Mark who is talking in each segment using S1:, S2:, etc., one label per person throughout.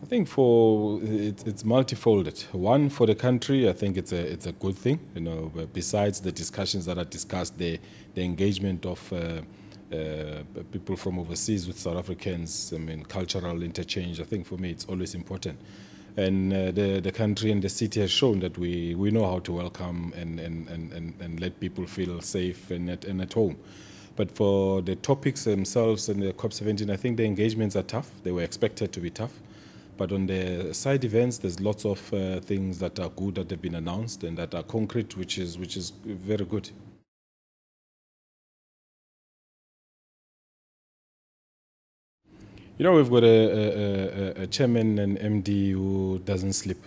S1: I think it's multifolded. One, for the country, I think it's a good thing. You know, besides the discussions that are discussed, the engagement of people from overseas with South Africans. I mean, cultural interchange. I think for me, it's always important. And the country and the city has shown that we know how to welcome and let people feel safe and at home. But for the topics themselves and the COP17, I think the engagements are tough. They were expected to be tough. But on the side events, there's lots of things that are good that have been announced and that are concrete, which is very good. You know, we've got a chairman and MD who doesn't sleep.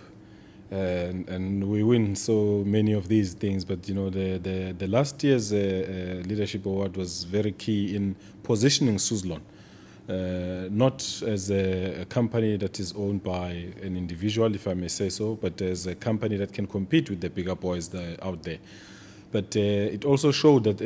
S1: And we win so many of these things. But, you know, the last year's leadership award was very key in positioning Suzlon. Not as a company that is owned by an individual, if I may say so, but as a company that can compete with the bigger boys that are out there. But it also showed that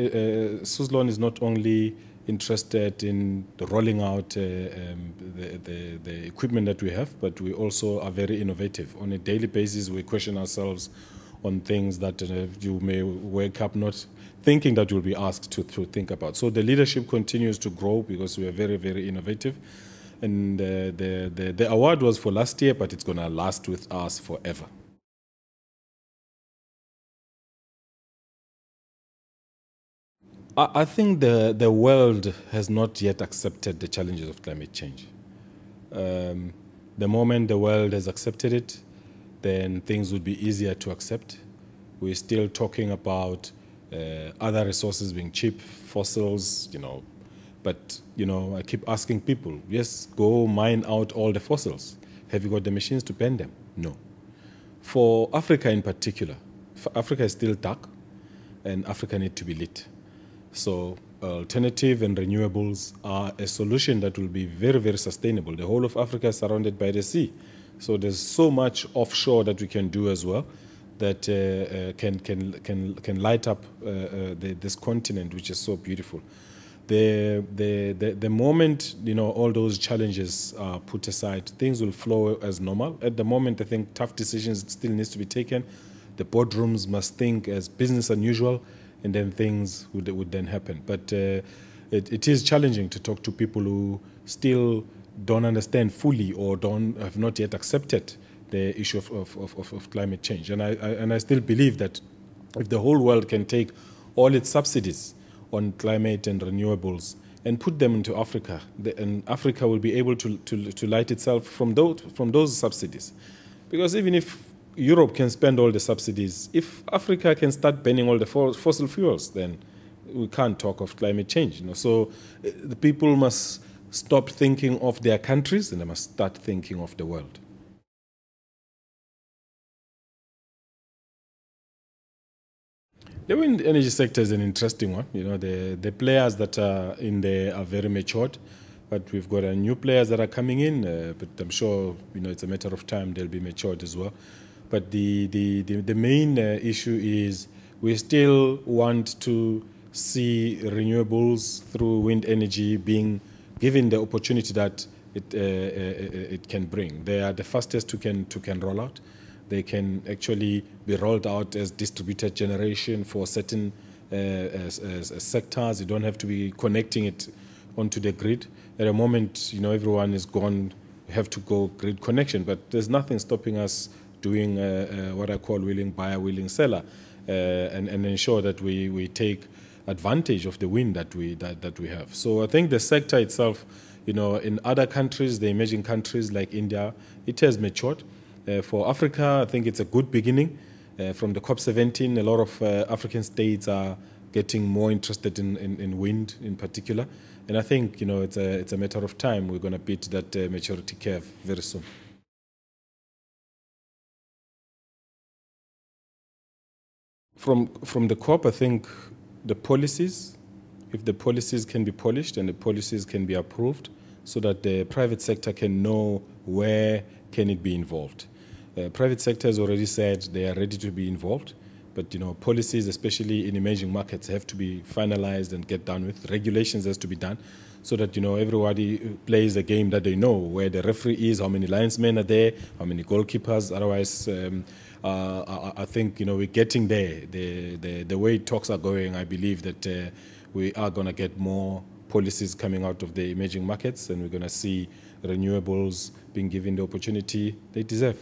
S1: Suzlon is not only interested in rolling out the equipment that we have, but we also are very innovative. On a daily basis, we question ourselves on things that you may wake up not thinking that you'll be asked to think about. So the leadership continues to grow because we are very, very innovative. And the award was for last year, but it's going to last with us forever. I think the world has not yet accepted the challenges of climate change. The moment the world has accepted it, then things would be easier to accept. We're still talking about other resources being cheap, fossils, you know. But, you know, I keep asking people, yes, go mine out all the fossils. Have you got the machines to burn them? No. For Africa in particular, Africa is still dark, and Africa needs to be lit. So alternative and renewables are a solution that will be very, very sustainable. The whole of Africa is surrounded by the sea. So there's so much offshore that we can do as well that can light up this continent, which is so beautiful. The moment, you know, all those challenges are put aside, things will flow as normal. At the moment, I think tough decisions still needs to be taken. The boardrooms must think as business unusual, and then things would then happen. But it is challenging to talk to people who still don't understand fully or have not yet accepted the issue of climate change. And I still believe that if the whole world can take all its subsidies on climate and renewables and put them into Africa, and Africa will be able to light itself from those subsidies. Because even if Europe can spend all the subsidies, if Africa can start burning all the fossil fuels, then we can't talk of climate change. You know? So the people must stop thinking of their countries and they must start thinking of the world. The wind energy sector is an interesting one. You know, the players that are in there are very matured, but we've got new players that are coming in. But I'm sure, you know, it's a matter of time they'll be matured as well. But the main issue is we still want to see renewables through wind energy being given the opportunity that it can bring. They are the fastest to can roll out. They can actually be rolled out as distributed generation for certain sectors. You don't have to be connecting it onto the grid. At the moment, you know, everyone is gone, have to go grid connection, but there's nothing stopping us doing what I call willing buyer, willing seller, and ensure that we take advantage of the wind that we have. So I think the sector itself, you know, in other countries, the emerging countries like India, it has matured. For Africa, I think it's a good beginning. From the COP17, a lot of African states are getting more interested in wind in particular. And I think, you know, it's a matter of time. We're going to beat that maturity curve very soon. From the COP, I think the policies, if the policies can be polished and the policies can be approved so that the private sector can know where can it be involved. Private sector has already said they are ready to be involved, but, you know, policies, especially in emerging markets, have to be finalized and get done with. Regulations has to be done so that, you know, everybody plays a game that they know, where the referee is, how many linesmen are there, how many goalkeepers. Otherwise, I think, you know, we're getting there. The way talks are going, I believe that we are going to get more policies coming out of the emerging markets, and we're going to see renewables being given the opportunity they deserve.